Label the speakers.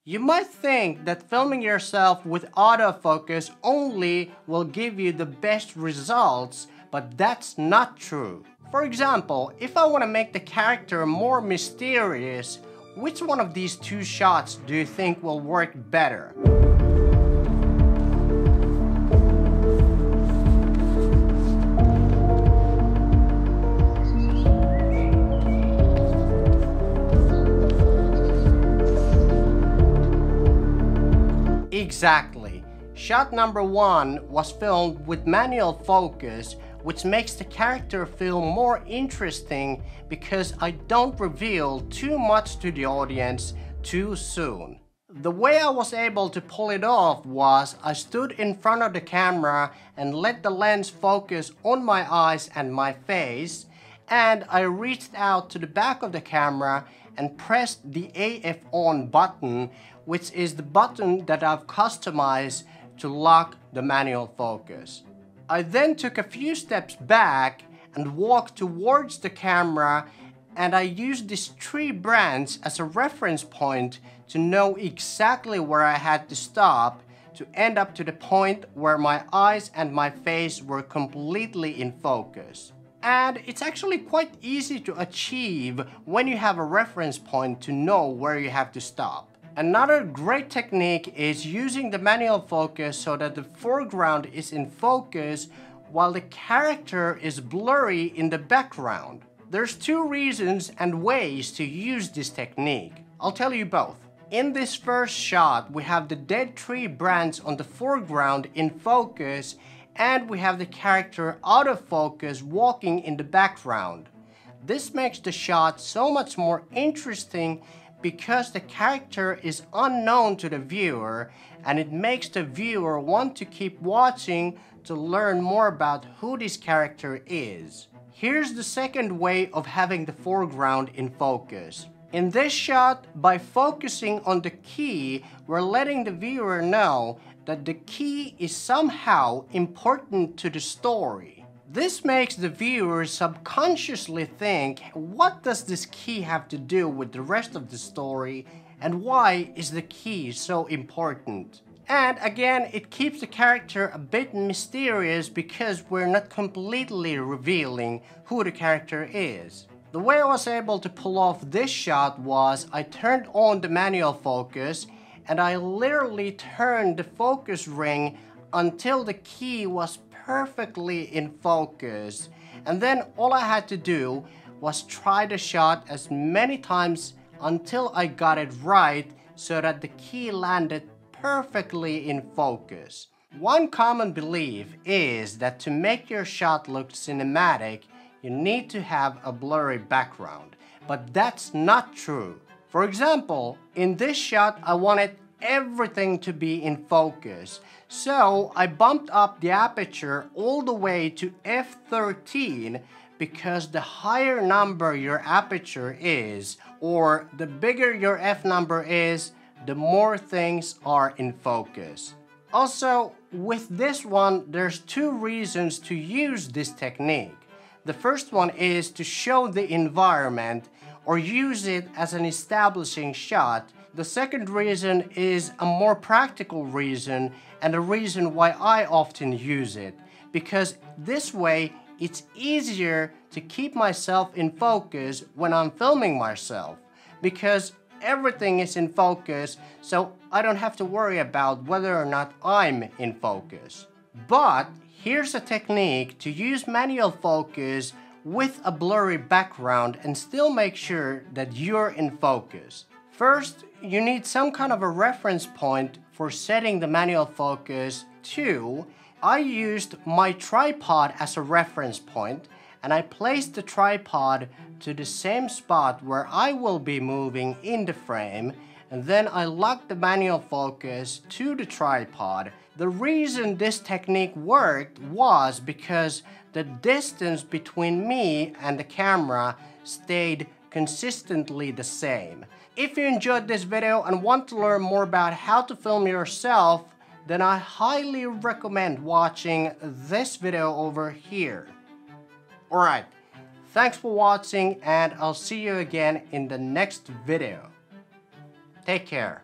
Speaker 1: You might think that filming yourself with autofocus only will give you the best results, but that's not true. For example, if I want to make the character more mysterious, which one of these two shots do you think will work better? Exactly. Shot number 1 was filmed with manual focus, which makes the character feel more interesting because I don't reveal too much to the audience too soon. The way I was able to pull it off was I stood in front of the camera and let the lens focus on my eyes and my face, and I reached out to the back of the camera and pressed the AF on button, which is the button that I've customized to lock the manual focus. I then took a few steps back and walked towards the camera, and I used this tree branch as a reference point to know exactly where I had to stop to end up to the point where my eyes and my face were completely in focus. And it's actually quite easy to achieve when you have a reference point to know where you have to stop. Another great technique is using the manual focus so that the foreground is in focus while the character is blurry in the background. There's two reasons and ways to use this technique. I'll tell you both. In this first shot, we have the dead tree branch on the foreground in focus, and we have the character out of focus walking in the background. This makes the shot so much more interesting because the character is unknown to the viewer, and it makes the viewer want to keep watching to learn more about who this character is. Here's the second way of having the foreground in focus. In this shot, by focusing on the key, we're letting the viewer know that the key is somehow important to the story. This makes the viewer subconsciously think, what does this key have to do with the rest of the story, and why is the key so important? And again, it keeps the character a bit mysterious because we're not completely revealing who the character is. The way I was able to pull off this shot was I turned on the manual focus and I literally turned the focus ring until the key was perfectly in focus, and then all I had to do was try the shot as many times until I got it right so that the key landed perfectly in focus. One common belief is that to make your shot look cinematic, you need to have a blurry background, but that's not true. For example, in this shot I wanted everything to be in focus, so I bumped up the aperture all the way to f13 because the higher number your aperture is, or the bigger your f number is, the more things are in focus. Also, with this one, there's two reasons to use this technique. The first one is to show the environment or use it as an establishing shot. The second reason is a more practical reason, and a reason why I often use it, because this way it's easier to keep myself in focus when I'm filming myself, because everything is in focus, so I don't have to worry about whether or not I'm in focus. But here's a technique to use manual focus with a blurry background and still make sure that you're in focus. First, you need some kind of a reference point for setting the manual focus to. I used my tripod as a reference point, and I placed the tripod to the same spot where I will be moving in the frame, and then I locked the manual focus to the tripod. The reason this technique worked was because the distance between me and the camera stayed consistently the same. If you enjoyed this video and want to learn more about how to film yourself, then I highly recommend watching this video over here. Alright, thanks for watching, and I'll see you again in the next video. Take care.